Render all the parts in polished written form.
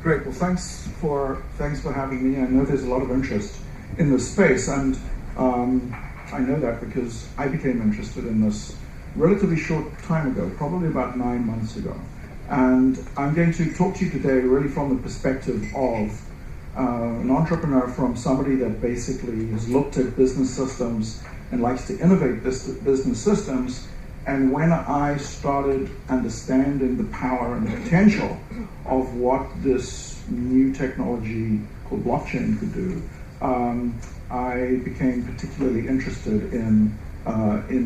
Great. Well, thanks for having me. I know there's a lot of interest in this space, and I know that because I became interested in this relatively short time ago, probably about 9 months ago. And I'm going to talk to you today really from the perspective of an entrepreneur, from somebody that basically has looked at business systems and likes to innovate business systems. And when I started understanding the power and the potential of what this new technology called blockchain could do, I became particularly interested in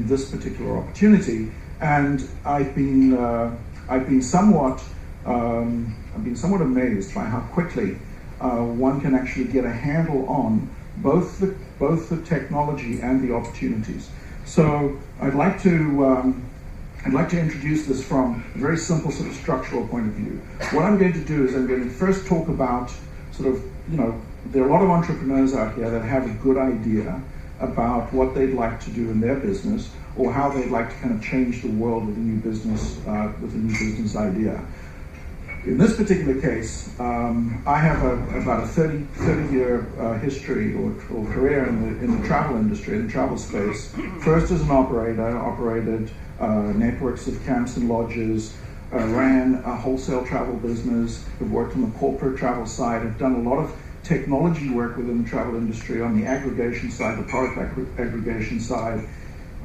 this particular opportunity. And I've been somewhat amazed by how quickly one can actually get a handle on both the technology and the opportunities. So I'd like to introduce this from a very simple sort of structural point of view. What I'm going to do is I'm going to first talk about sort of, there are a lot of entrepreneurs out here that have a good idea about what they'd like to do in their business, or how they'd like to kind of change the world with a new business idea. In this particular case, I have about a 30-year history or career in the travel industry, in the travel space. First as an operator, operated networks of camps and lodges, ran a wholesale travel business, have worked on the corporate travel side, have done a lot of technology work within the travel industry on the aggregation side, the product aggregation side.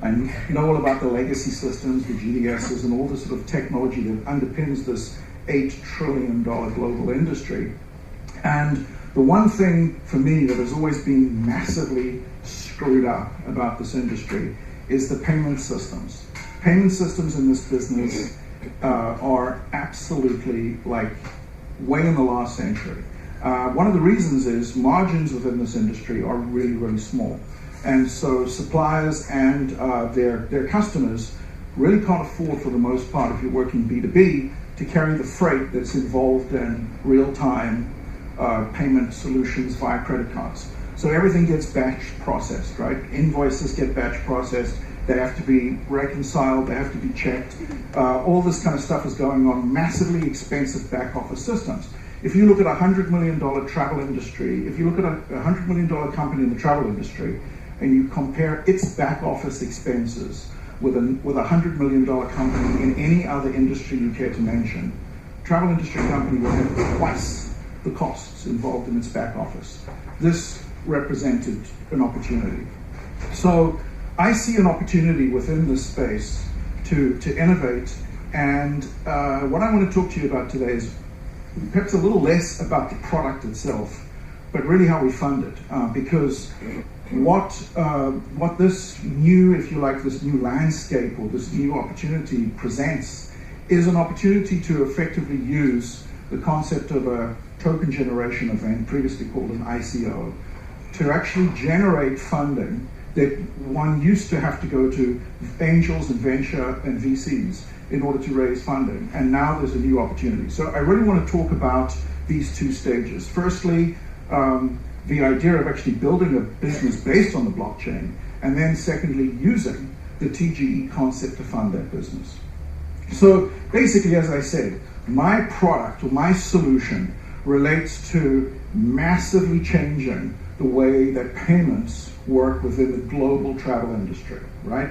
I know all about the legacy systems, the GDSs, and all the sort of technology that underpins this $8 trillion global industry. And the one thing for me that has always been massively screwed up about this industry is the payment systems. Payment systems in this business are absolutely like way in the last century. One of the reasons is margins within this industry are really, really small. And so suppliers and their customers really can't afford, for the most part, if you're working B2B, to carry the freight that's involved in real-time payment solutions via credit cards. So everything gets batch processed, right? Invoices get batch processed. They have to be reconciled. They have to be checked. All this kind of stuff is going on, massively expensive back office systems. If you look at a $100 million travel industry, if you look at a $100 million company in the travel industry, and you compare its back office expenses with a $100 million company in any other industry you care to mention, travel industry company will have twice the costs involved in its back office. This represented an opportunity. So I see an opportunity within this space to innovate, and what I want to talk to you about today is perhaps a little less about the product itself, but really how we fund it, because what this new, if you like, this new landscape or this new opportunity presents is an opportunity to effectively use the concept of a token generation event, previously called an ICO, to actually generate funding that one used to have to go to angels and venture and VCs in order to raise funding. And now there's a new opportunity. So I really want to talk about these two stages. Firstly, the idea of actually building a business based on the blockchain, and then secondly, using the TGE concept to fund that business. So basically, as I said, my product or my solution relates to massively changing the way that payments work within the global travel industry, right?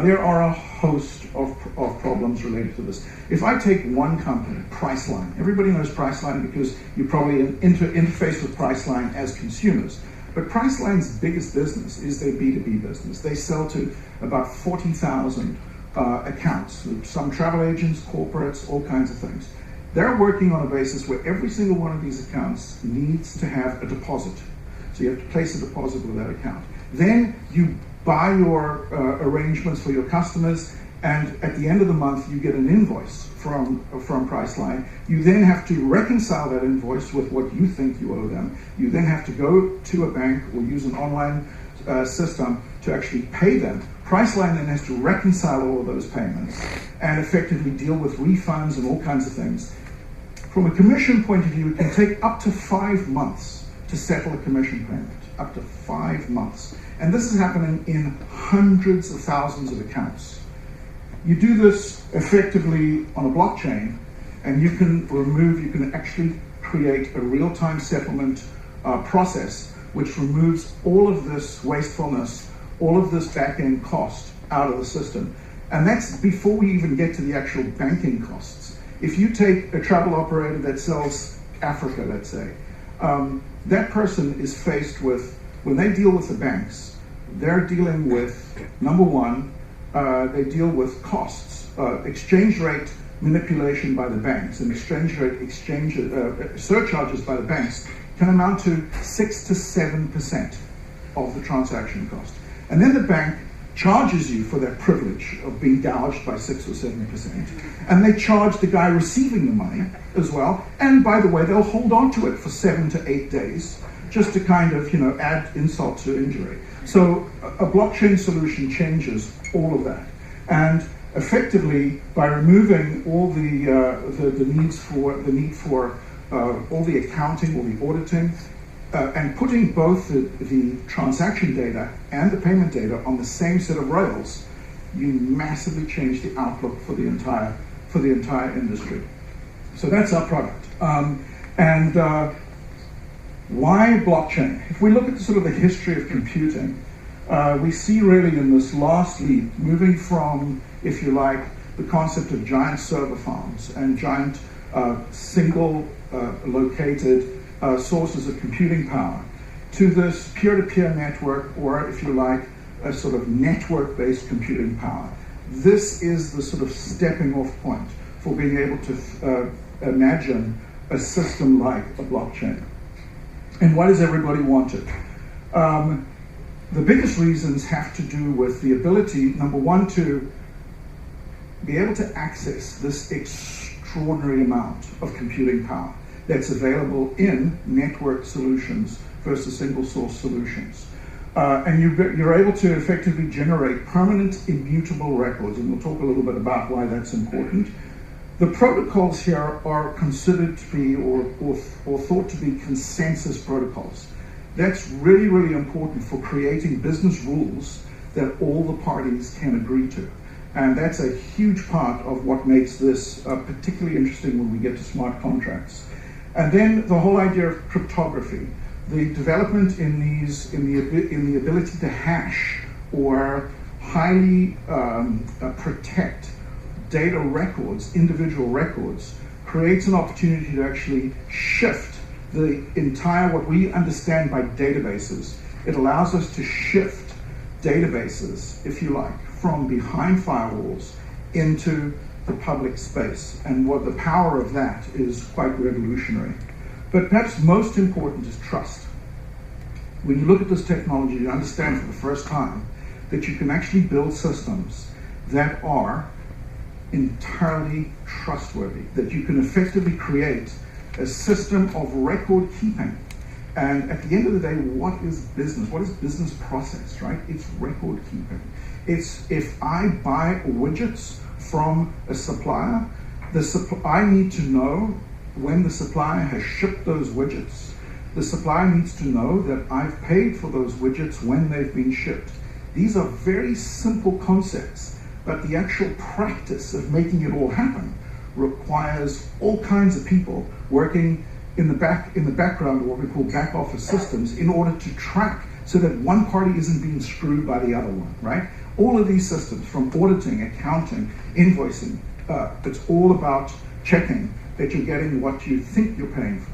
There are a host of problems related to this. If I take one company, Priceline, everybody knows Priceline because you probably interface with Priceline as consumers. But Priceline's biggest business is their B2B business. They sell to about 40,000 accounts, some travel agents, corporates, all kinds of things. They're working on a basis where every single one of these accounts needs to have a deposit. So you have to place a deposit with that account. Then you buy your arrangements for your customers, and at the end of the month you get an invoice from Priceline. You then have to reconcile that invoice with what you think you owe them. You then have to go to a bank or use an online system to actually pay them. Priceline then has to reconcile all of those payments and effectively deal with refunds and all kinds of things. From a commission point of view, it can take up to 5 months to settle a commission payment, up to 5 months. And this is happening in hundreds of thousands of accounts. You do this effectively on a blockchain, and you can actually create a real-time settlement process which removes all of this wastefulness, all of this back-end cost out of the system. And that's before we even get to the actual banking costs. If you take a travel operator that sells Africa, let's say, that person is faced with, when they deal with the banks, they're dealing with, number one, they deal with costs, exchange rate manipulation by the banks, and exchange rate surcharges by the banks can amount to 6 to 7% of the transaction cost. And then the bank charges you for that privilege of being gouged by 6 or 7%. And they charge the guy receiving the money as well. And by the way, they'll hold on to it for 7 to 8 days, just to kind of, add insult to injury. So a blockchain solution changes all of that. And effectively, by removing all the need for all the accounting, all the auditing, and putting both the transaction data and the payment data on the same set of rails, you massively change the outlook for the entire industry. So that's our product. Why blockchain? If we look at sort of the history of computing, we see really in this last leap, moving from, if you like, the concept of giant server farms and giant single located sources of computing power to this peer-to-peer network, or if you like, a sort of network-based computing power. This is the sort of stepping off point for being able to imagine a system like a blockchain. And why does everybody want it? The biggest reasons have to do with the ability, number one, to be able to access this extraordinary amount of computing power that's available in network solutions versus single source solutions. And you're able to effectively generate permanent immutable records, and we'll talk a little bit about why that's important. The protocols here are considered to be, or thought to be, consensus protocols. That's really, really important for creating business rules that all the parties can agree to. And that's a huge part of what makes this particularly interesting when we get to smart contracts. And then the whole idea of cryptography, the development in the ability to hash or highly protect data records, individual records, creates an opportunity to actually shift the entire, what we understand by databases. It allows us to shift databases, if you like, from behind firewalls into the public space. And what the power of that is quite revolutionary. But perhaps most important is trust. When you look at this technology, you understand for the first time that you can actually build systems that are entirely trustworthy, that you can effectively create a system of record keeping. And at the end of the day, what is business? What is business process, right? It's record keeping. It's if I buy widgets from a supplier, I need to know when the supplier has shipped those widgets. The supplier needs to know that I've paid for those widgets when they've been shipped. These are very simple concepts, but the actual practice of making it all happen requires all kinds of people working in the background, what we call back office systems, in order to track so that one party isn't being screwed by the other one, right? All of these systems, from auditing, accounting, invoicing, it's all about checking that you're getting what you think you're paying for.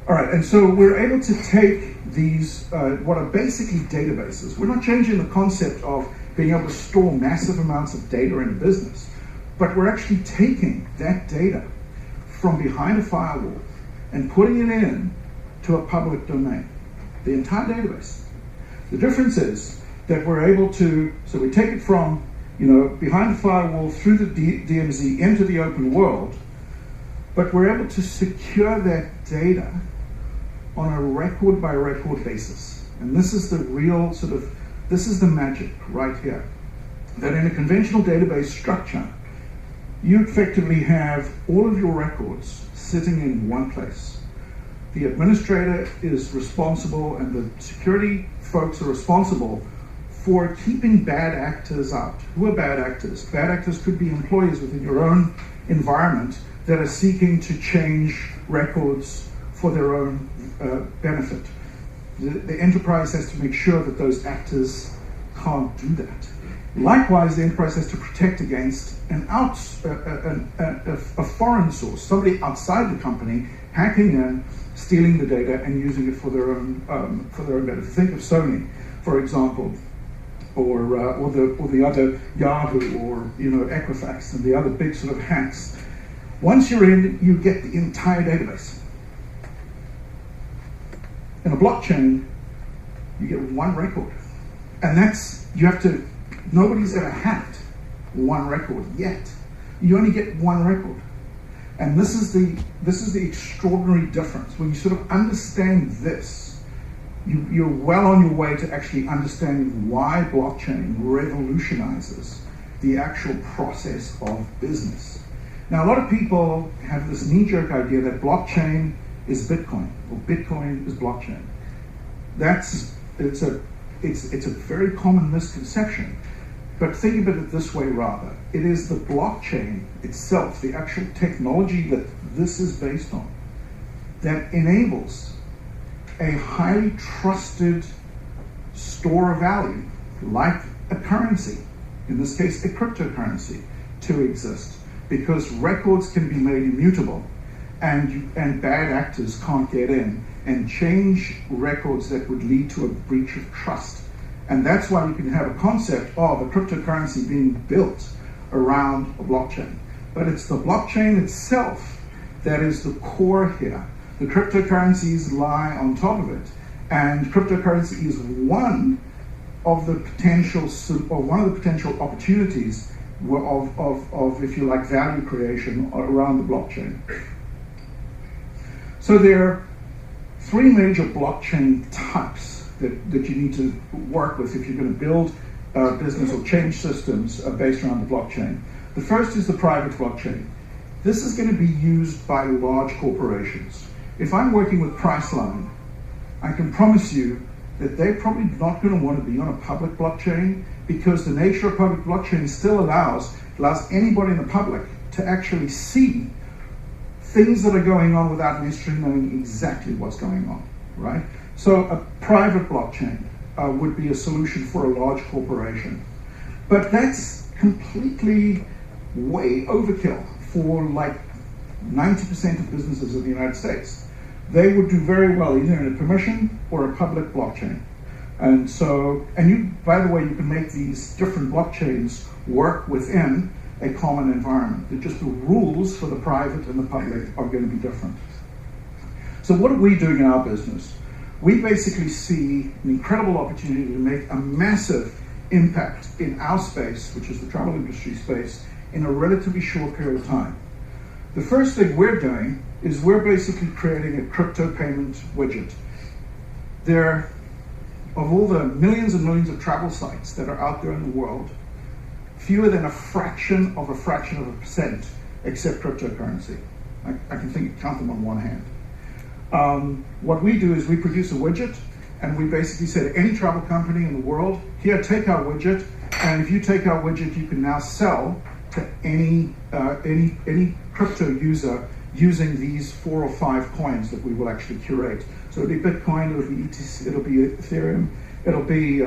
All right, and so we're able to take these, what are basically databases. We're not changing the concept of being able to store massive amounts of data in a business, but we're actually taking that data from behind a firewall and putting it in to a public domain, the entire database. The difference is that we're able to, so we take it from, behind the firewall through the DMZ into the open world, but we're able to secure that data on a record by record basis. And this is the real this is the magic right here. That in a conventional database structure, you effectively have all of your records sitting in one place. The administrator is responsible and the security folks are responsible for keeping bad actors out. Who are bad actors? Bad actors could be employees within your own environment that are seeking to change records for their own benefit. The enterprise has to make sure that those actors can't do that. Likewise, the enterprise has to protect against a foreign source, somebody outside the company hacking in, stealing the data, and using it for their own benefit. Think of Sony, for example, or the other Yahoo, or Equifax, and the other big sort of hacks. Once you're in, you get the entire database. In a blockchain, you get one record, and nobody's ever hacked one record yet. You only get one record. And this is the extraordinary difference. When you sort of understand this, you're well on your way to actually understanding why blockchain revolutionizes the actual process of business. Now, a lot of people have this knee-jerk idea that blockchain is Bitcoin, or Bitcoin is blockchain. It's a very common misconception. But think of it this way rather. It is the blockchain itself, the actual technology that this is based on, that enables a highly trusted store of value, like a currency, in this case a cryptocurrency, to exist. Because records can be made immutable, and bad actors can't get in and change records that would lead to a breach of trust. And that's why you can have a concept of a cryptocurrency being built around a blockchain. But it's the blockchain itself that is the core here. The cryptocurrencies lie on top of it. And cryptocurrency is one of the potential opportunities of, if you like, value creation around the blockchain. So there are three major blockchain types that you need to work with if you're going to build business or change systems based around the blockchain. The first is the private blockchain. This is going to be used by large corporations. If I'm working with Priceline, I can promise you that they're probably not going to want to be on a public blockchain, because the nature of public blockchain still allows anybody in the public to actually see things that are going on without necessarily knowing exactly what's going on, right? So a private blockchain would be a solution for a large corporation. But that's completely way overkill for like 90% of businesses in the United States. They would do very well either in a permission or a public blockchain. And by the way, you can make these different blockchains work within a common environment. Just the rules for the private and the public are going to be different. So what are we doing in our business? We basically see an incredible opportunity to make a massive impact in our space, which is the travel industry space, in a relatively short period of time. The first thing we're doing is we're basically creating a crypto payment widget. Of all the millions and millions of travel sites that are out there in the world, fewer than a fraction of a percent accept cryptocurrency. I can count them on one hand. What we do is we produce a widget, and we basically say to any travel company in the world, here, take our widget, and if you take our widget, you can now sell to any crypto user using these 4 or 5 coins that we will actually curate. So it'll be Bitcoin, it'll be ETC, it'll be Ethereum, it'll be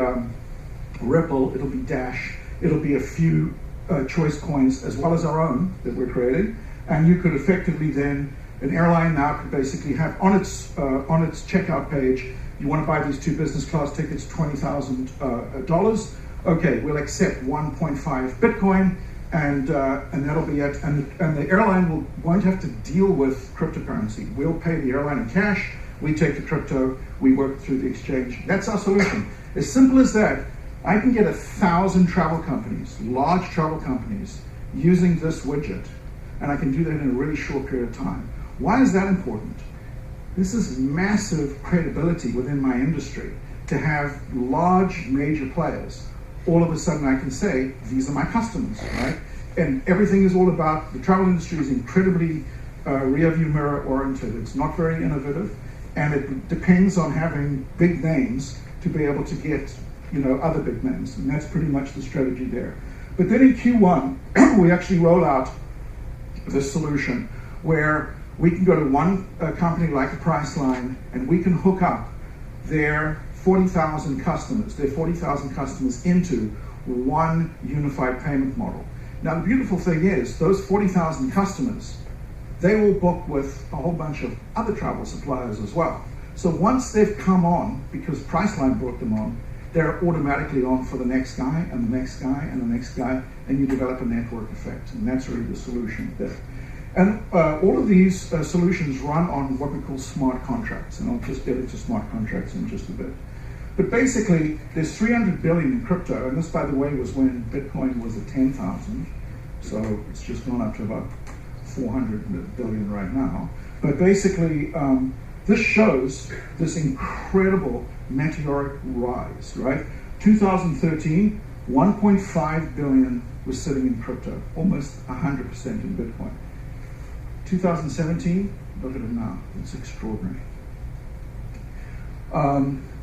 Ripple, it'll be Dash, it'll be a few choice coins as well as our own that we're creating, and you could effectively then, an airline now could basically have on its checkout page, you want to buy these 2 business class tickets, $20,000. Okay, we'll accept 1.5 Bitcoin, and that'll be it. And the airline won't have to deal with cryptocurrency. We'll pay the airline in cash. We take the crypto. We work through the exchange. That's our solution. As simple as that. I can get 1,000 travel companies, large travel companies, using this widget, and I can do that in a really short period of time. Why is that important? This is massive credibility within my industry to have large major players. All of a sudden I can say, these are my customers, right? And everything is all about, the travel industry is incredibly rear-view mirror oriented. It's not very innovative, and it depends on having big names to be able to get other big names, and that's pretty much the strategy there. But then in Q1, we actually roll out this solution where we can go to one company like a Priceline, and we can hook up their 40,000 customers into one unified payment model. Now, the beautiful thing is, those 40,000 customers, they will book with a whole bunch of other travel suppliers as well. So once they've come on, because Priceline brought them on, they're automatically on for the next guy, and the next guy, and the next guy, and you develop a network effect, and that's really the solution there. And all of these solutions run on what we call smart contracts, and I'll just get into smart contracts in just a bit. But basically, there's 300 billion in crypto, and this, by the way, was when Bitcoin was at 10,000, so it's just gone up to about 400 billion right now. But basically, this shows this incredible meteoric rise, right? 2013, 1.5 billion was sitting in crypto, almost 100% in Bitcoin. 2017, look at it now, it's extraordinary.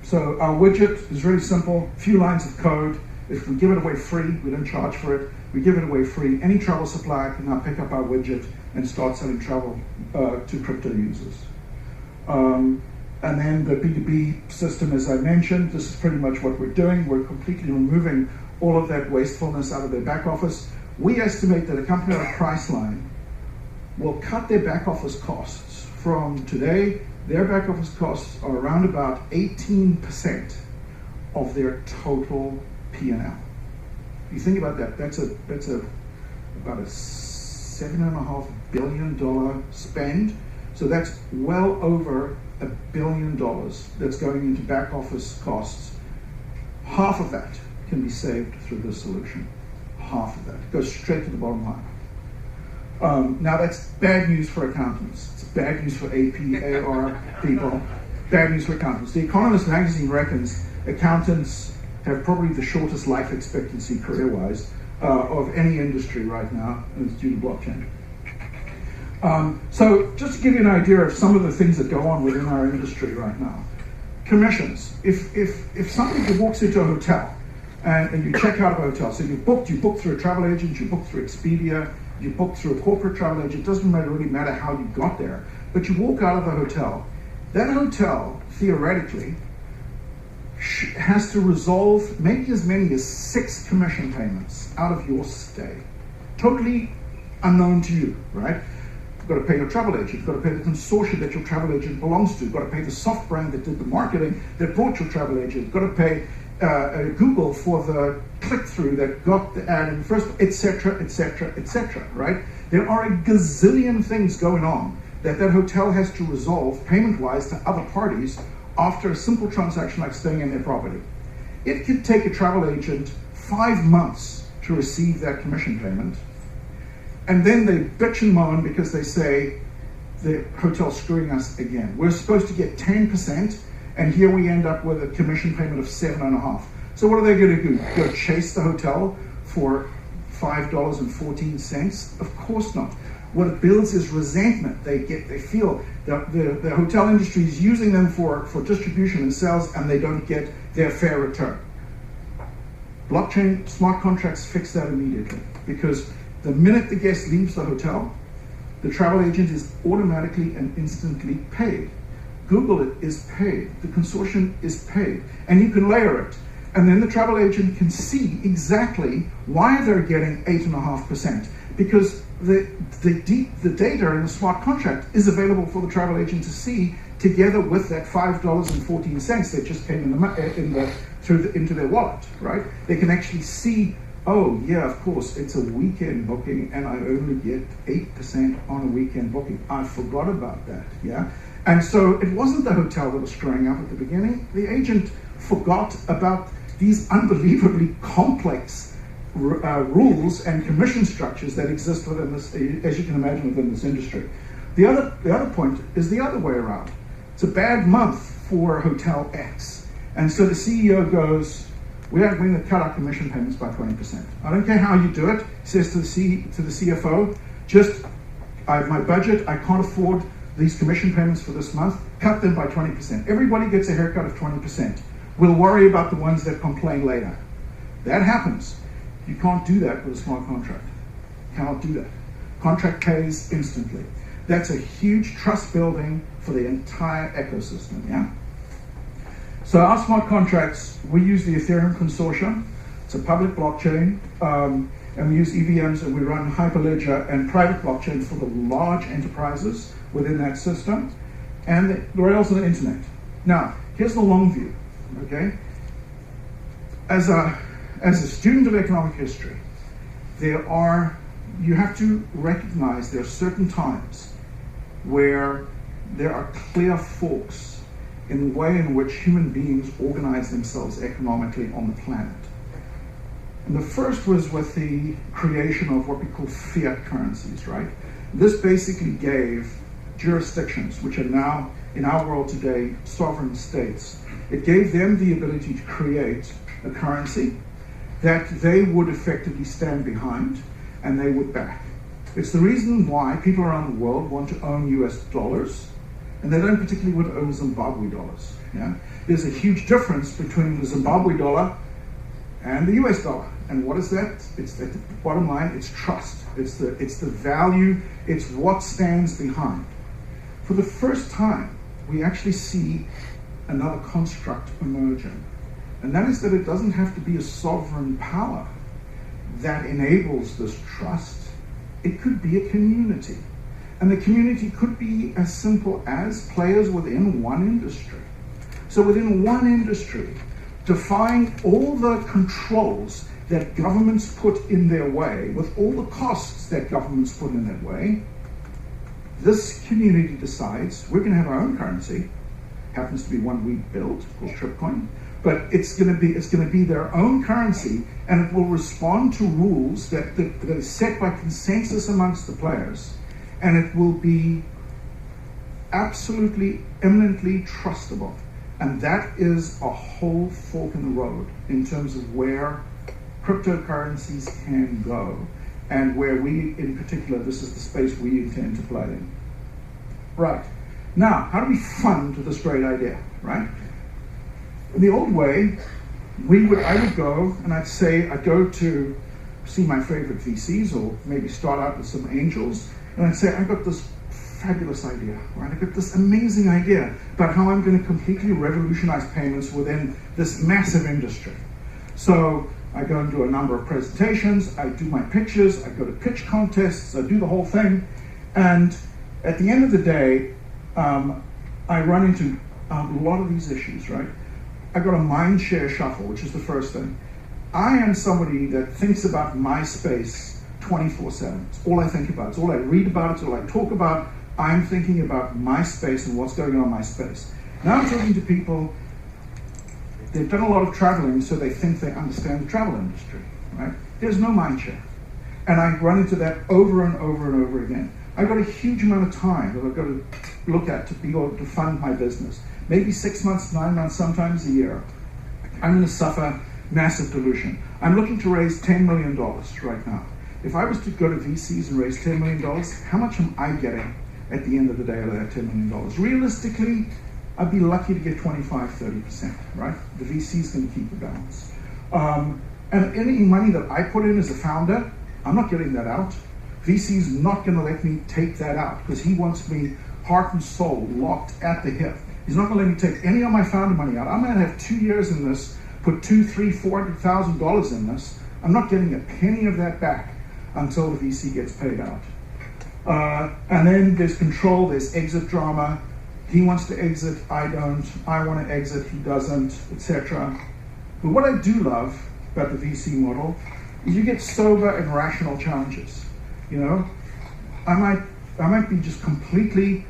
So our widget is really simple, few lines of code. If we give it away free, we don't charge for it, we give it away free. Any travel supplier can now pick up our widget and start selling travel to crypto users. And then the B2B system, as I mentioned, this is pretty much what we're doing. We're completely removing all of that wastefulness out of their back office. We estimate that a company like Priceline will cut their back office costs from today. Their back office costs are around about 18% of their total P&L. If you think about that, that's about a $7.5 billion spend. So that's well over $1 billion that's going into back office costs. Half of that can be saved through this solution. Half of that goes straight to the bottom line. Now that's bad news for accountants. It's bad news for AP, AR people. Bad news for accountants. The Economist magazine reckons accountants have probably the shortest life expectancy career-wise of any industry right now, and it's due to blockchain. So just to give you an idea of some of the things that go on within our industry right now. Commissions. If somebody walks into a hotel and you check out of a hotel, so you booked through a travel agent, you booked through Expedia, you booked through a corporate travel agent, it doesn't really matter how you got there, but you walk out of the hotel. That hotel, theoretically, has to resolve maybe as many as 6 commission payments out of your stay. Totally unknown to you, right? You've got to pay your travel agent, you've got to pay the consortium that your travel agent belongs to, you've got to pay the soft brand that did the marketing that brought your travel agent, you've got to pay Google for the click-through that got the ad in the first, etc., etc., etc., right? There are a gazillion things going on that hotel has to resolve payment-wise to other parties after a simple transaction like staying in their property. It could take a travel agent 5 months to receive that commission payment, and then they bitch and moan because they say the hotel's screwing us again. We're supposed to get 10%, and here we end up with a commission payment of 7.5. So what are they going to do? Go chase the hotel for $5.14? Of course not. What it builds is resentment. They feel that the hotel industry is using them for distribution and sales, and they don't get their fair return. Blockchain smart contracts fix that immediately, because the minute the guest leaves the hotel, the travel agent is automatically and instantly paid. Google is paid, the consortium is paid, and you can layer it. And then the travel agent can see exactly why they're getting 8.5%, because the data in the smart contract is available for the travel agent to see, together with that $5.14 that just came into their wallet, right? They can actually see, oh yeah, of course, it's a weekend booking, and I only get 8% on a weekend booking. I forgot about that, yeah? And so it wasn't the hotel that was screwing up at the beginning. The agent forgot about these unbelievably complex rules and commission structures that exist within this, as you can imagine, within this industry. The other point is the other way around. It's a bad month for Hotel X. And so the CEO goes, we're going to cut our commission payments by 20%. I don't care how you do it, says to the CFO, I have my budget, I can't afford these commission payments for this month, cut them by 20%. Everybody gets a haircut of 20%. We'll worry about the ones that complain later. That happens. You can't do that with a smart contract. Cannot do that. Contract pays instantly. That's a huge trust building for the entire ecosystem, yeah? So our smart contracts, we use the Ethereum consortium. It's a public blockchain, and we use EVMs, and we run Hyperledger and private blockchain for the large enterprises within that system, and the rails on the internet. Now, here's the long view, okay? As a student of economic history, you have to recognize there are certain times where there are clear forks in the way in which human beings organize themselves economically on the planet. And the first was with the creation of what we call fiat currencies, right? This basically gave jurisdictions, which are now in our world today sovereign states, it gave them the ability to create a currency that they would effectively stand behind and they would back. It's the reason why people around the world want to own US dollars, and they don't particularly want to own Zimbabwe dollars. Yeah? There's a huge difference between the Zimbabwe dollar and the US dollar. And what is that? It's at the bottom line, it's trust. It's the value, it's what stands behind. For the first time, we actually see another construct emerging. And that is that it doesn't have to be a sovereign power that enables this trust. It could be a community. And the community could be as simple as players within one industry. So within one industry, define all the controls that governments put in their way, with all the costs that governments put in their way, this community decides we're going to have our own currency. Happens to be one we built called Tripcoin, but it's going to be their own currency, and it will respond to rules that are set by consensus amongst the players, and it will be absolutely eminently trustable. And that is a whole fork in the road in terms of where cryptocurrencies can go, and where we, in particular, this is the space we intend to play in. Right. Now, how do we fund this great idea, right? In the old way, I would go and I'd go to see my favorite VCs, or maybe start out with some angels, and I'd say, I've got this fabulous idea, right? I've got this amazing idea about how I'm going to completely revolutionize payments within this massive industry. So I go and do a number of presentations, I do my pitches, I go to pitch contests, I do the whole thing, and at the end of the day, I run into a lot of these issues, right? I got a mind share shuffle, which is the first thing. I am somebody that thinks about my space 24/7. It's all I think about. It's all I read about. It's all I talk about. I'm thinking about my space and what's going on in my space. Now I'm talking to people, they've done a lot of traveling, so they think they understand the travel industry, right? There's no mind share. And I run into that over and over and over again. I've got a huge amount of time that I've got to look at to be able to fund my business. Maybe 6 months, 9 months, sometimes a year. I'm going to suffer massive dilution. I'm looking to raise $10 million right now. If I was to go to VCs and raise $10 million, how much am I getting at the end of the day out of that $10 million? Realistically, I'd be lucky to get 25, 30%, right? The VC's going to keep the balance. And any money that I put in as a founder, I'm not getting that out. VC's not going to let me take that out because he wants me heart and soul locked at the hip. He's not going to let me take any of my founder money out. I'm going to have 2 years in this, put $200,000, $300,000, $400,000 in this. I'm not getting a penny of that back until the VC gets paid out. And then there's control, there's exit drama. He wants to exit, I don't. I want to exit, he doesn't, etc. But what I do love about the VC model is you get sober and rational challenges. You know, I might be just completely,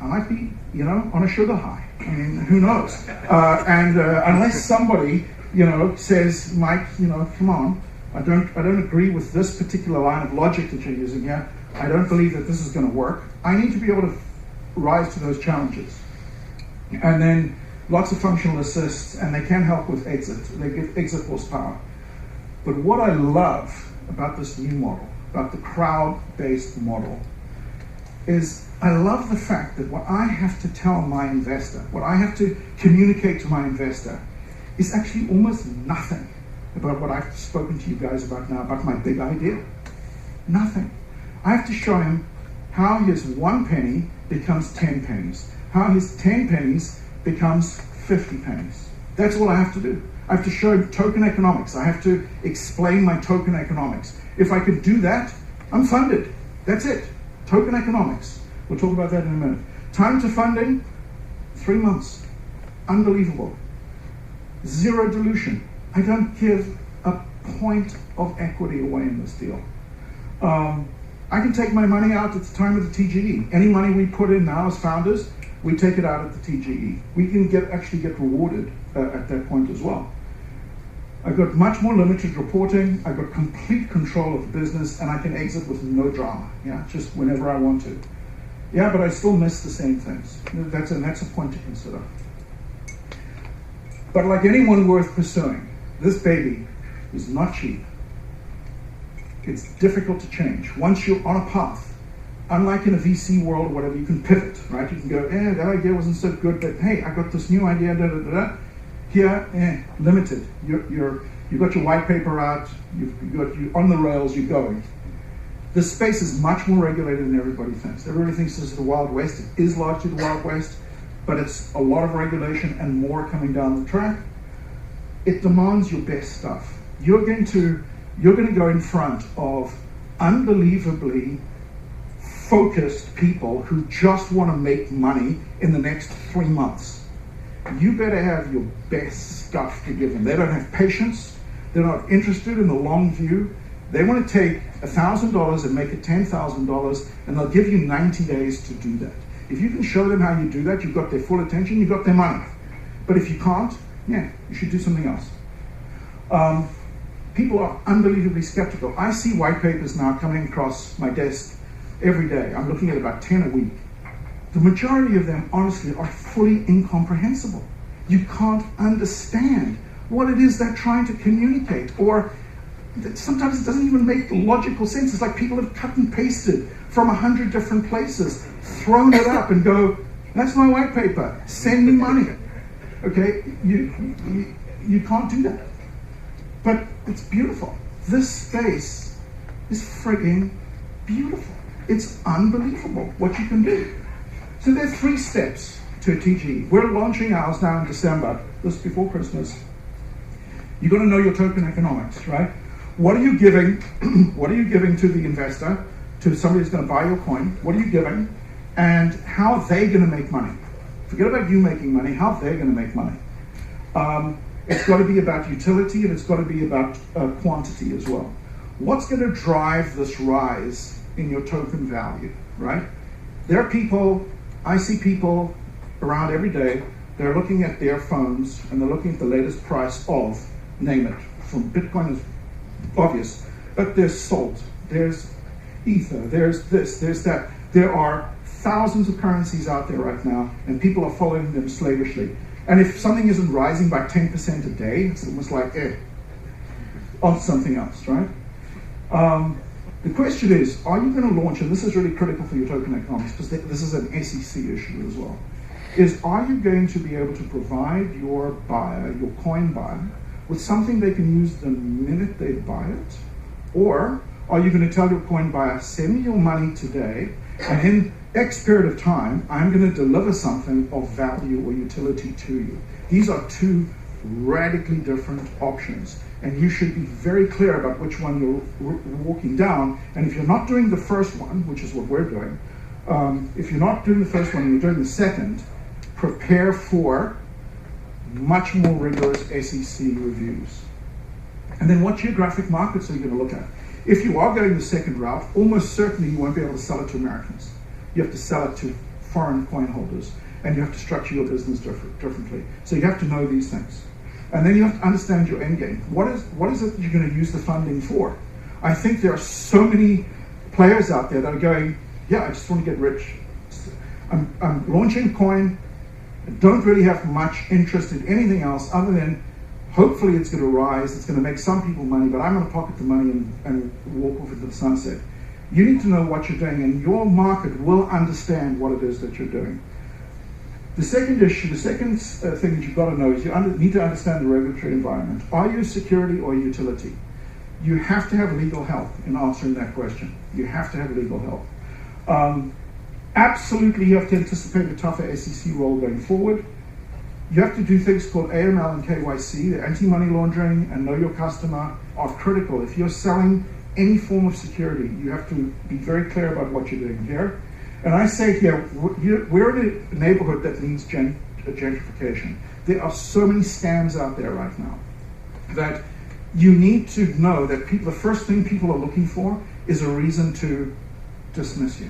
I might be, you know, on a sugar high. I mean, who knows? And unless somebody, you know, says, Mike, you know, come on, I don't agree with this particular line of logic that you're using here. I don't believe that this is going to work. I need to be able to rise to those challenges. And then lots of functional assists, and they can help with exit. They give exit horsepower. But what I love about this new model, about the crowd-based model, is I love the fact that what I have to tell my investor, what I have to communicate to my investor, is actually almost nothing about what I've spoken to you guys about now, about my big idea. Nothing. I have to show him how his 1 penny becomes 10 pennies, how his 10 pennies becomes 50 pennies. That's all I have to do. I have to show him token economics. I have to explain my token economics. If I could do that, I'm funded. That's it. Token economics. We'll talk about that in a minute. Time to funding, 3 months. Unbelievable. Zero dilution. I don't give a point of equity away in this deal. I can take my money out at the time of the TGE. Any money we put in now as founders, we take it out at the TGE. We can actually get rewarded at that point as well. I've got much more limited reporting. I've got complete control of the business, and I can exit with no drama. Yeah, just whenever I want to. Yeah, but I still miss the same things. That's a point to consider. But like anyone worth pursuing, this baby is not cheap. It's difficult to change. Once you're on a path, unlike in a VC world or whatever, you can pivot, right? You can go, that idea wasn't so good, but hey, I got this new idea, da da da da. Here, limited. You've got your white paper out, you're on the rails, you're going. This space is much more regulated than everybody thinks. Everybody thinks this is the Wild West. It is largely the Wild West, but it's a lot of regulation and more coming down the track. It demands your best stuff. You're going to go in front of unbelievably focused people who just want to make money in the next 3 months. You better have your best stuff to give them. They don't have patience. They're not interested in the long view. They want to take $1,000 and make it $10,000, and they'll give you 90 days to do that. If you can show them how you do that, you've got their full attention, you've got their money. But if you can't, you should do something else. People are unbelievably skeptical. I see white papers now coming across my desk every day. I'm looking at about 10 a week. The majority of them, honestly, are fully incomprehensible. You can't understand what it is they're trying to communicate, or sometimes it doesn't even make logical sense. It's like people have cut and pasted from 100 different places, thrown it up and go, that's my white paper, send me money. Okay, you can't do that. But it's beautiful. This space is frigging beautiful. It's unbelievable what you can do. So there are 3 steps to a TGE. We're launching ours now in December, just before Christmas. You've got to know your token economics, right? What are you giving? What are you giving to the investor, to somebody who's going to buy your coin? What are you giving? And how are they going to make money? Forget about you making money, how are they going to make money? It's got to be about utility, and it's got to be about quantity as well. What's going to drive this rise in your token value, right? There are people, I see people around every day, they're looking at their phones, and they're looking at the latest price of, name it, from Bitcoin is obvious, but there's salt, there's ether, there's this, there's that. There are thousands of currencies out there right now, and people are following them slavishly. And if something isn't rising by 10% a day, it's almost like, on something else, right? The question is, are you going to launch, and this is really critical for your token economics, because this is an SEC issue as well, is are you going to be able to provide your buyer, your coin buyer, with something they can use the minute they buy it? Or are you going to tell your coin buyer, send me your money today, and in X period of time, I'm going to deliver something of value or utility to you? These are 2 radically different options, and you should be very clear about which one you're walking down. And if you're not doing the first one, which is what we're doing, if you're not doing the first one and you're doing the second, prepare for much more rigorous SEC reviews. And then what geographic markets are you going to look at? If you are going the second route, almost certainly you won't be able to sell it to Americans. You have to sell it to foreign coin holders, and you have to structure your business differently. So you have to know these things. And then you have to understand your end game. What is it that you're going to use the funding for? I think there are so many players out there that are going, I just want to get rich. I'm launching coin. I don't really have much interest in anything else other than hopefully it's going to rise, it's going to make some people money, but I'm going to pocket the money and walk off into the sunset. You need to know what you're doing, and your market will understand what it is that you're doing. The second issue, the second thing that you've got to know is you need to understand the regulatory environment. Are you a security or a utility? You have to have legal help in answering that question. You have to have legal help. Absolutely, you have to anticipate a tougher SEC role going forward. You have to do things called AML and KYC. The anti-money laundering and know your customer are critical. If you're selling any form of security, you have to be very clear about what you're doing here. And I say here, we're in a neighborhood that needs gentrification. There are so many scams out there right now that you need to know that the first thing people are looking for is a reason to dismiss you,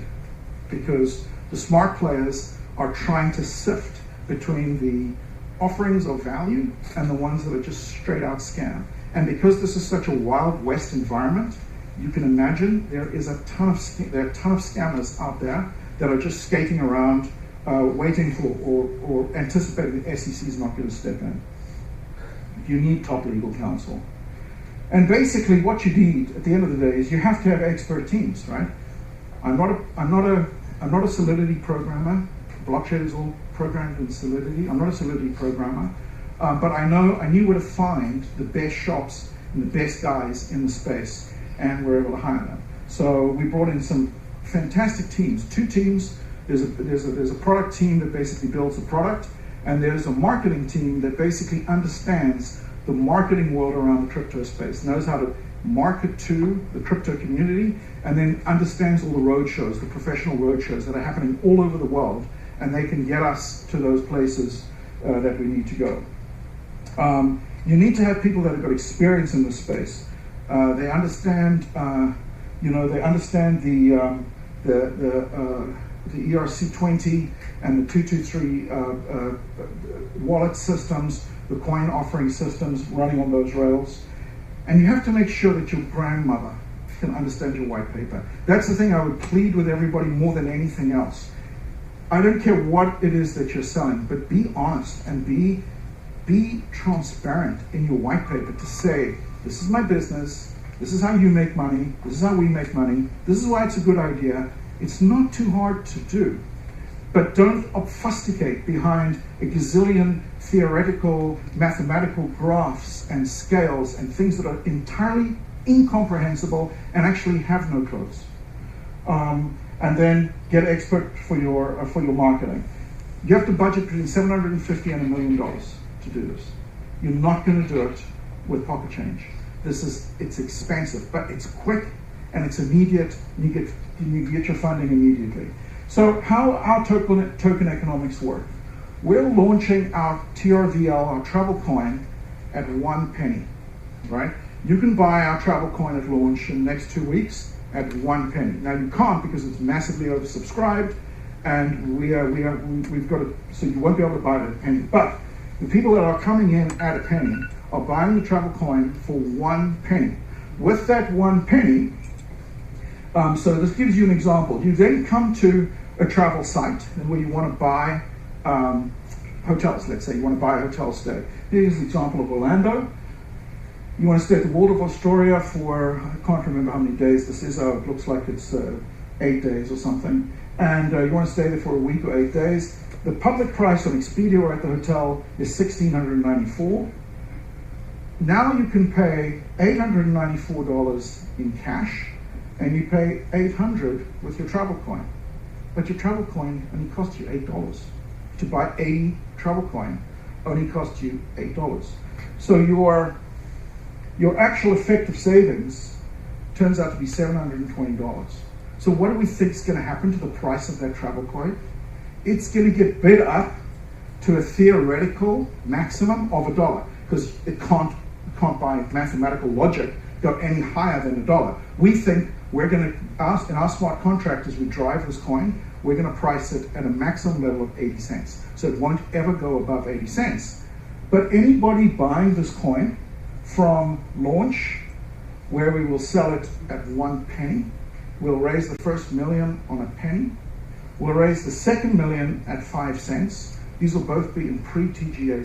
because the smart players are trying to sift between the offerings of value and the ones that are just straight out scam. And because this is such a Wild West environment, you can imagine there are a ton of scammers out there that are just skating around, waiting for or anticipating the SEC is not going to step in. You need top legal counsel. And basically what you need at the end of the day is you have to have expert teams, right? I'm not a Solidity programmer. Blockchain is all programmed in Solidity. I'm not a Solidity programmer, but I knew where to find the best shops and the best guys in the space, and we're able to hire them. So we brought in some fantastic teams, 2 teams. There's a product team that basically builds the product, and there's a marketing team that basically understands the marketing world around the crypto space, knows how to market to the crypto community, and then understands all the roadshows, the professional roadshows that are happening all over the world, and they can get us to those places that we need to go. You need to have people that have got experience in this space. They understand, they understand the ERC20 and the 223 wallet systems, the coin offering systems running on those rails. And you have to make sure that your grandmother can understand your white paper. That's the thing I would plead with everybody more than anything else. I don't care what it is that you're selling, but be honest and be transparent in your white paper to say, this is my business, this is how you make money, this is how we make money, this is why it's a good idea. It's not too hard to do, but don't obfuscate behind a gazillion theoretical, mathematical graphs and scales and things that are entirely incomprehensible and actually have no codes. And then get expert for your marketing. You have to budget between $750 and $1 million to do this. You're not going to do it with pocket change. It's expensive, but it's quick and it's immediate. You get your funding immediately. So how our token economics work? We're launching our TRVL, our travel coin, at 1 penny, right? You can buy our travel coin at launch in the next 2 weeks at 1 penny. Now you can't because it's massively oversubscribed, and we've got so you won't be able to buy it at a penny. But the people that are coming in at a penny are buying the travel coin for 1 penny. With that 1 penny, so this gives you an example. You then come to a travel site where you want to buy hotels. Let's say you want to buy a hotel stay. Here's an example of Orlando. You want to stay at the Waldorf Astoria for, I can't remember how many days this is. It looks like it's 8 days or something. And you want to stay there for a week or 8 days. The public price on Expedia or at the hotel is $1,694. Now you can pay $894 in cash, and you pay $800 with your travel coin. But your travel coin only costs you $8. To buy 80 travel coin only costs you $8. So your actual effective savings turns out to be $720. So what do we think is going to happen to the price of that travel coin? It's going to get bid up to a theoretical maximum of $1, because it can't by mathematical logic go any higher than $1. We think we're going to, in our smart contract, as we drive this coin, we're going to price it at a maximum level of 80 cents. So it won't ever go above 80 cents. But anybody buying this coin from launch, where we will sell it at 1 penny, we'll raise the first million on a penny. We'll raise the second million at 5 cents. These will both be in pre-TGE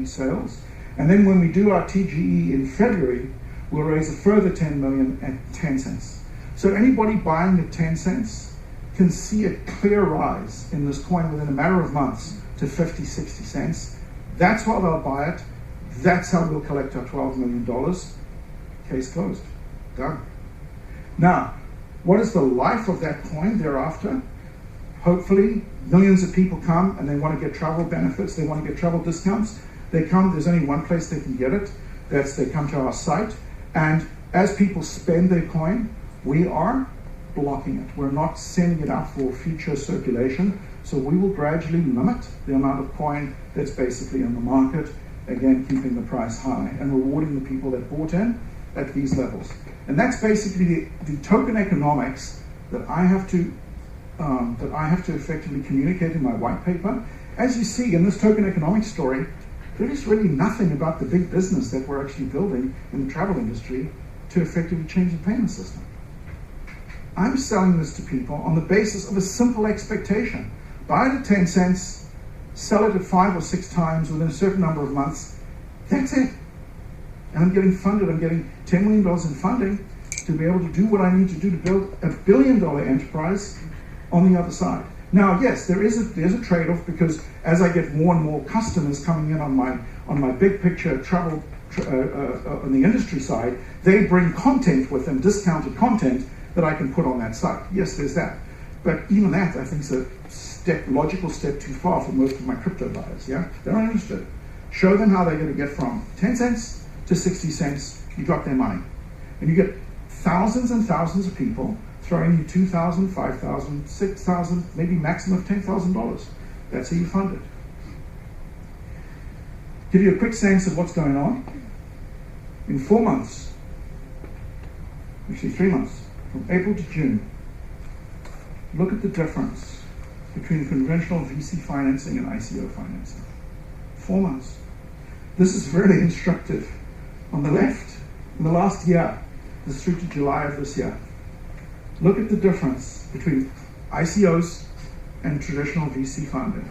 sales. And then when we do our TGE in February, we'll raise a further 10 million at 10 cents. So anybody buying at 10 cents can see a clear rise in this coin within a matter of months to 50, 60 cents. That's why they'll buy it. That's how we'll collect our $12 million. Case closed. Done. Now, what is the life of that coin thereafter? Hopefully, millions of people come and they want to get travel benefits, they want to get travel discounts. They come, there's only one place they can get it. That's they come to our site. And as people spend their coin, we are blocking it. We're not sending it out for future circulation. So we will gradually limit the amount of coin that's basically in the market, again, keeping the price high and rewarding the people that bought in at these levels. And that's basically the token economics that I have to effectively communicate in my white paper. As you see in this token economics story, there is really nothing about the big business that we're actually building in the travel industry to effectively change the payment system. I'm selling this to people on the basis of a simple expectation. Buy it at 10 cents, sell it at 5 or 6 times within a certain number of months. That's it. And I'm getting funded. I'm getting $10 million in funding to be able to do what I need to do to build a $1 billion enterprise on the other side. Now, yes, there's a trade-off, because as I get more and more customers coming in on my big picture travel on the industry side, they bring content with them, discounted content that I can put on that site. Yes, there's that. But even that, I think, is a logical step too far for most of my crypto buyers. Yeah, they're not interested. Show them how they're going to get from 10 cents to 60 cents. You drop their money, and you get thousands and thousands of people throwing you $2,000, $5,000, $6,000, maybe maximum of $10,000. That's how you fund it. Give you a quick sense of what's going on. In 4 months, actually 3 months, from April to June, look at the difference between conventional VC financing and ICO financing. 4 months. This is very instructive. On the left, in the last year, this is through to July of this year, look at the difference between ICOs and traditional VC funding.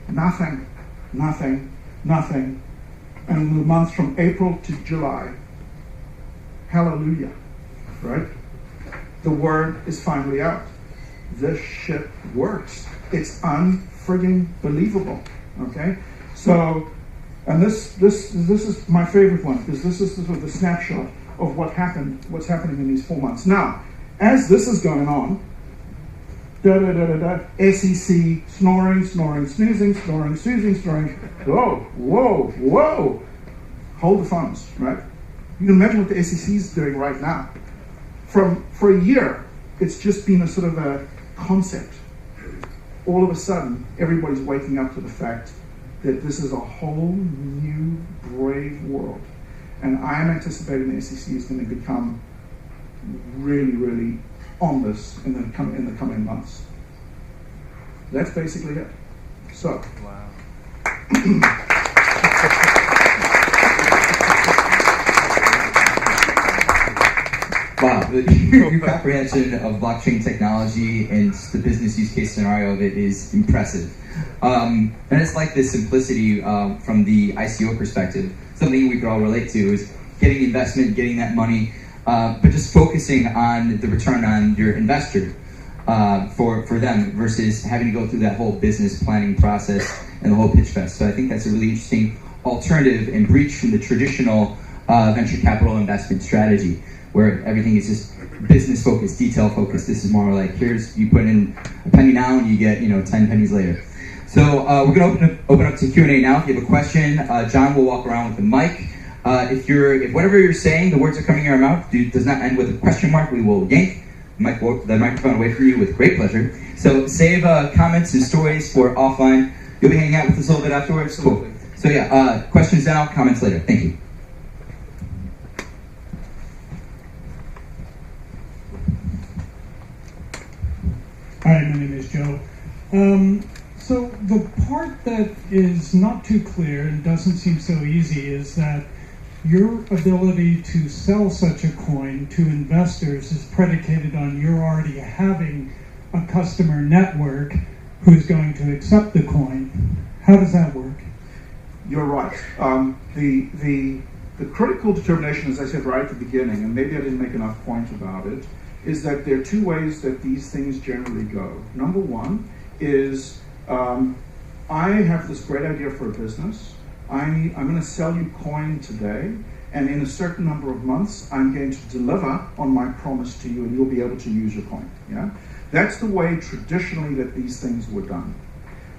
Nothing, nothing, nothing. And in the months from April to July, hallelujah, right? The word is finally out. This shit works. It's unfrigging believable, okay? So, and this is my favorite one, because this is sort of the snapshot of what's happening in these 4 months. Now, as this is going on, SEC, snoring, snoozing, snoring. Whoa. Hold the funds, right? You can imagine what the SEC is doing right now. For a year, it's just been a sort of a concept. All of a sudden, everybody's waking up to the fact that this is a whole new, brave world. And I am anticipating the SEC is going to become really, really on this in the coming months. That's basically it. So. Wow. Wow, your comprehension of blockchain technology and the business use case scenario of it is impressive. And it's like the simplicity from the ICO perspective. Something we could all relate to is getting investment, getting that money, but just focusing on the return on your investor for them versus having to go through that whole business planning process and the whole pitch fest. So I think that's a really interesting alternative and breach from the traditional venture capital investment strategy, where everything is just business focused, detail focused. This is more like, here's, you put in a penny now and you get 10 pennies later. So we're going to open up to Q&A now. If you have a question, John will walk around with the mic. If whatever you're saying, the words are coming in your mouth, does not end with a question mark, we will yank the microphone away from you with great pleasure. So save comments and stories for offline. You'll be hanging out with us a little bit afterwards? Cool. So yeah, questions now, comments later. Thank you. Hi, my name is Joe. So the part that is not too clear and doesn't seem so easy is that your ability to sell such a coin to investors is predicated on your already having a customer network who's going to accept the coin. How does that work? You're right. The critical determination, as I said right at the beginning, and maybe I didn't make enough points about it, is that there are two ways that these things generally go. Number one is I have this great idea for a business. I'm going to sell you coin today, and in a certain number of months, I'm going to deliver on my promise to you, and you'll be able to use your coin. Yeah, that's the way traditionally that these things were done.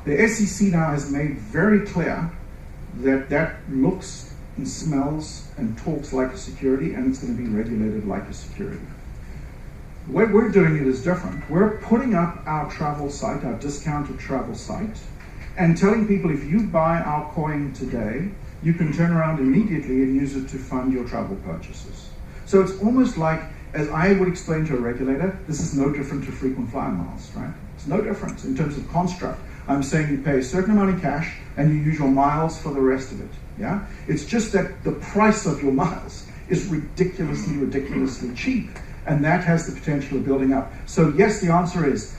The SEC now has made very clear that that looks and smells and talks like a security, and it's going to be regulated like a security. The way we're doing it is different. We're putting up our travel site, our discounted travel site, and telling people if you buy our coin today, you can turn around immediately and use it to fund your travel purchases. So it's almost like, as I would explain to a regulator, this is no different to frequent flyer miles, right? It's no difference in terms of construct. I'm saying you pay a certain amount in cash and you use your miles for the rest of it, yeah? It's just that the price of your miles is ridiculously cheap, and that has the potential of building up. So yes, the answer is,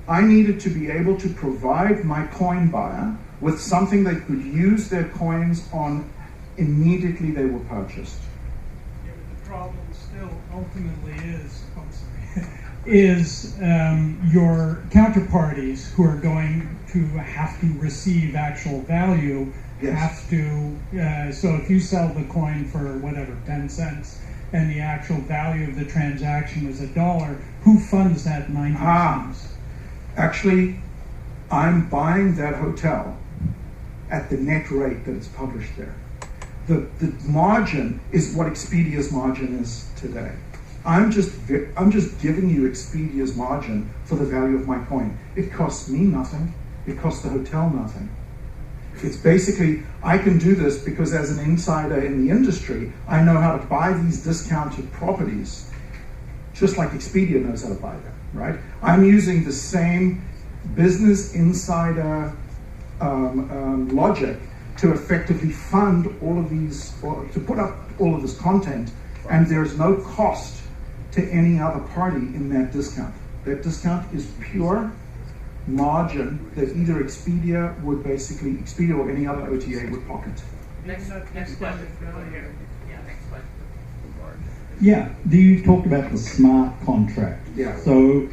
I needed to be able to provide my coin buyer with something they could use their coins on immediately they were purchased. Yeah, but the problem still ultimately is your counterparties who are going to have to receive actual value have to, so if you sell the coin for whatever, 10 cents, and the actual value of the transaction is $1, who funds that 90 cents? Actually, I'm buying that hotel at the net rate that it's published there. The margin is what Expedia's margin is today. I'm just giving you Expedia's margin for the value of my coin. It costs me nothing. It costs the hotel nothing. It's basically, I can do this because as an insider in the industry, I know how to buy these discounted properties, just like Expedia knows how to buy them, right? I'm using the same business insider logic to effectively fund all of these, or to put up all of this content, and there's no cost to any other party in that discount. That discount is pure margin that either Expedia or any other OTA would pocket. Next question. Yeah, you talked about the smart contract. Yeah. So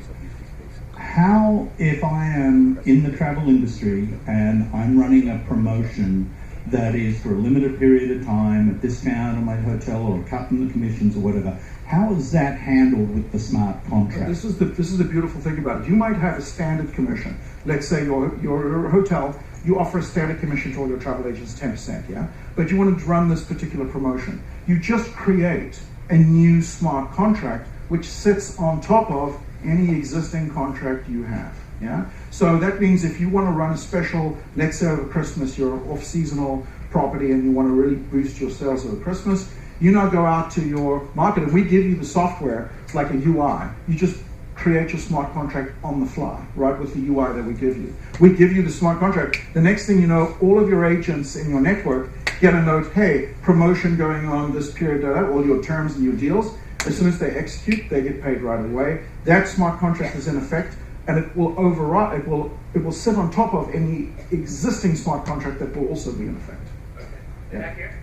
how, if I am in the travel industry and I'm running a promotion that is for a limited period of time, a discount on my hotel or a cut in the commissions or whatever, how is that handled with the smart contract? This is the beautiful thing about it. You might have a standard commission. Let's say your hotel, you offer a standard commission to all your travel agents, 10%, yeah? But you want to run this particular promotion. You just create a new smart contract which sits on top of any existing contract you have, yeah? So that means if you want to run a special, let's say over Christmas, you're an off-seasonal property and you want to really boost your sales over Christmas, you now go out to your market and we give you the software. It's like a UI. You just create your smart contract on the fly, right, with the UI that we give you. We give you the smart contract. The next thing you know, all of your agents in your network get a note, hey, promotion going on this period, all your terms and your deals. As soon as they execute, they get paid right away. That smart contract is in effect, and it will override, it will sit on top of any existing smart contract that will also be in effect. Okay. Yeah. Back here.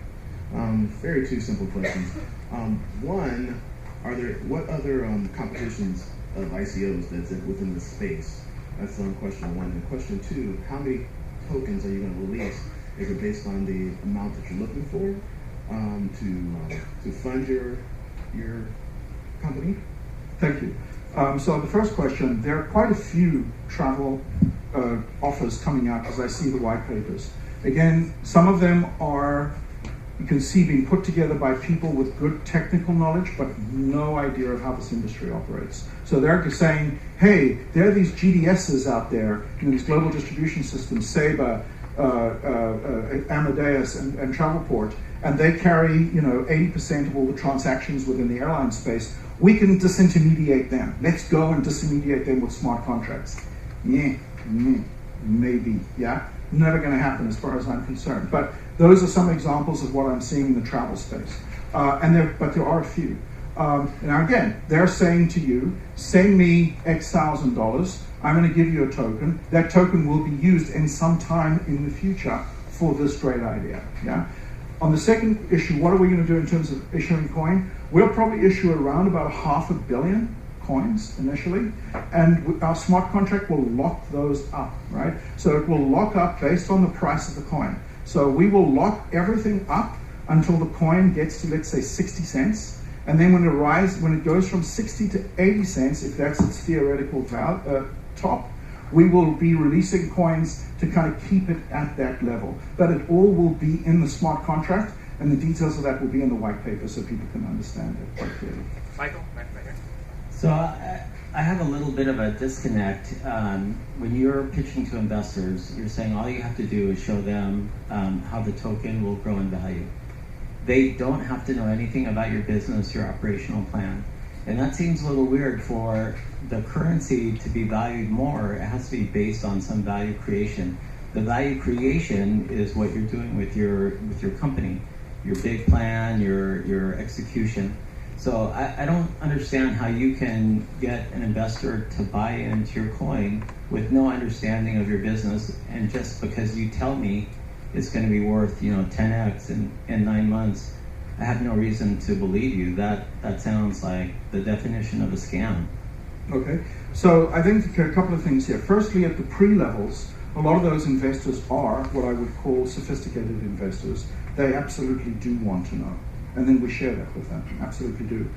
Very two simple questions. One, what other competitions of ICOs that's within the space? That's question one. And question two, how many tokens are you going to release? Is it based on the amount that you're looking for to fund your company? Thank you. So the first question, there are quite a few travel offers coming out as I see the white papers. Again, some of them are, you can see, being put together by people with good technical knowledge, but no idea of how this industry operates. So they're just saying, hey, there are these GDSs out there, these global distribution systems, Sabre, Amadeus, and Travelport, and they carry 80% of all the transactions within the airline space. We can disintermediate them. Let's go and disintermediate them with smart contracts. Maybe, yeah? Never going to happen as far as I'm concerned. But those are some examples of what I'm seeing in the travel space. But there are a few. Now again, they're saying to you, send me X $1,000, I'm going to give you a token. That token will be used in some time in the future for this great idea. Yeah. On the second issue, what are we going to do in terms of issuing coin? We'll probably issue around about 500 million coins initially, and our smart contract will lock those up, right? So it will lock up based on the price of the coin. So we will lock everything up until the coin gets to, let's say, 60 cents. And then when it goes from 60 to 80 cents, if that's its theoretical top, we will be releasing coins to kind of keep it at that level. But it all will be in the smart contract, and the details of that will be in the white paper so people can understand it quite clearly. Michael, right here. So I have a little bit of a disconnect. When you're pitching to investors, you're saying all you have to do is show them how the token will grow in value. They don't have to know anything about your business, your operational plan. And that seems a little weird. For the currency to be valued more, it has to be based on some value creation. The value creation is what you're doing with your company, your big plan, your execution. So I don't understand how you can get an investor to buy into your coin with no understanding of your business, and just because you tell me it's going to be worth 10x in 9 months, I have no reason to believe you. That sounds like the definition of a scam. Okay, so I think a couple of things here. Firstly, at the pre-levels, a lot of those investors are what I would call sophisticated investors. They absolutely do want to know, and then we share that with them, absolutely do.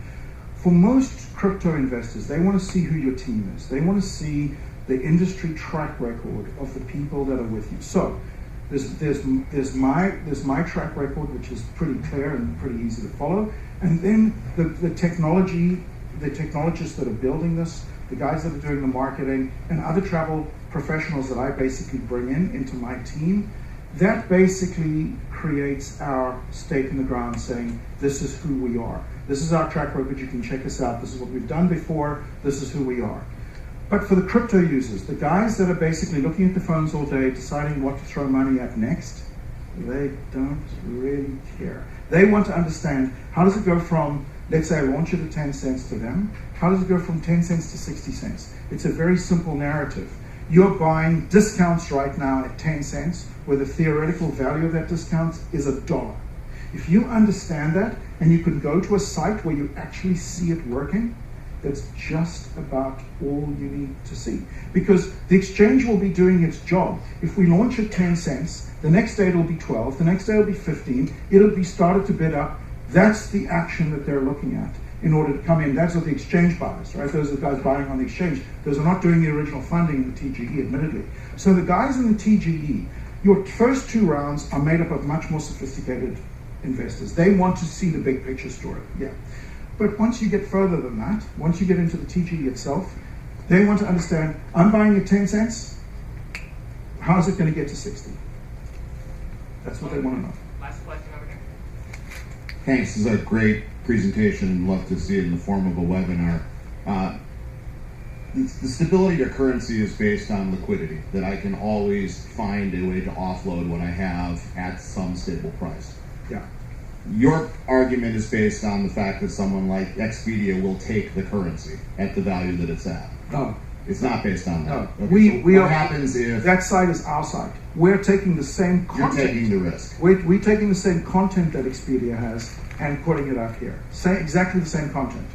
For most crypto investors, they want to see who your team is. They want to see the industry track record of the people that are with you. So there's my track record, which is pretty clear and pretty easy to follow, and then the technologists that are building this, the guys that are doing the marketing, and other travel professionals that I basically bring into my team. That basically creates our stake in the ground, saying this is who we are. This is our track record. You can check us out. This is what we've done before. This is who we are. But for the crypto users, the guys that are basically looking at the phones all day, deciding what to throw money at next, they don't really care. They want to understand, how does it go from, let's say I launch it at 10 cents to them, how does it go from 10 cents to 60 cents? It's a very simple narrative. You're buying discounts right now at 10 cents, where the theoretical value of that discount is $1. If you understand that, and you can go to a site where you actually see it working, that's just about all you need to see. Because the exchange will be doing its job. If we launch at 10 cents, the next day it'll be 12, the next day it'll be 15, it'll be started to bid up. That's the action that they're looking at in order to come in. That's what the exchange buys, right? Those are the guys buying on the exchange. Those are not doing the original funding in the TGE, admittedly. So the guys in the TGE, your first 2 rounds are made up of much more sophisticated investors. They want to see the big picture story, yeah. But once you get further than that, once you get into the TGE itself, they want to understand, I'm buying at 10 cents, how's it going to get to 60? That's what they want to know. Last question over here. Thanks, this is a great presentation. Love to see it in the form of a webinar. The stability of currency is based on liquidity, that I can always find a way to offload what I have at some stable price. Yeah. Your argument is based on the fact that someone like Expedia will take the currency at the value that it's at. No. It's not based on that. No. Okay, We what are, happens if that side is our side. We're taking the same content. you're taking the risk? We're taking the same content that Expedia has and putting it up here. Exactly the same content.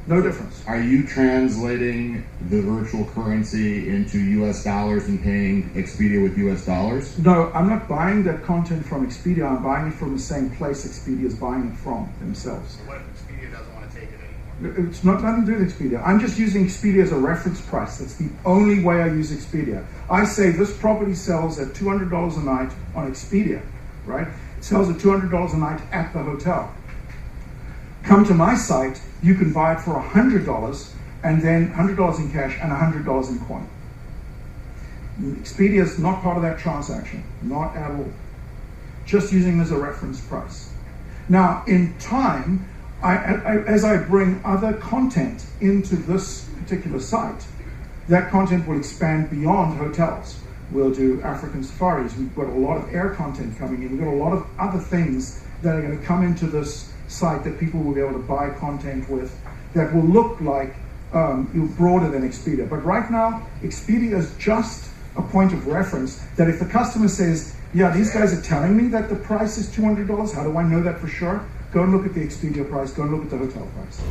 No difference. Are you translating the virtual currency into US dollars and paying Expedia with US dollars? No, I'm not buying that content from Expedia. I'm buying it from the same place Expedia is buying it from themselves. So what if Expedia doesn't want to take it anymore? It's not nothing to do with Expedia. I'm just using Expedia as a reference price. That's the only way I use Expedia. I say this property sells at $200 a night on Expedia, right? It sells at $200 a night at the hotel. Come to my site, you can buy it for $100 and then $100 in cash and $100 in coin. Expedia is not part of that transaction, not at all. Just using it as a reference price. Now, in time, as I bring other content into this particular site, that content will expand beyond hotels. We'll do African safaris. We've got a lot of air content coming in. We've got a lot of other things that are going to come into this site that people will be able to buy content with that will look like broader than Expedia. But right now, Expedia is just a point of reference that if the customer says, yeah, these guys are telling me that the price is $200, how do I know that for sure? Go and look at the Expedia price, go and look at the hotel price.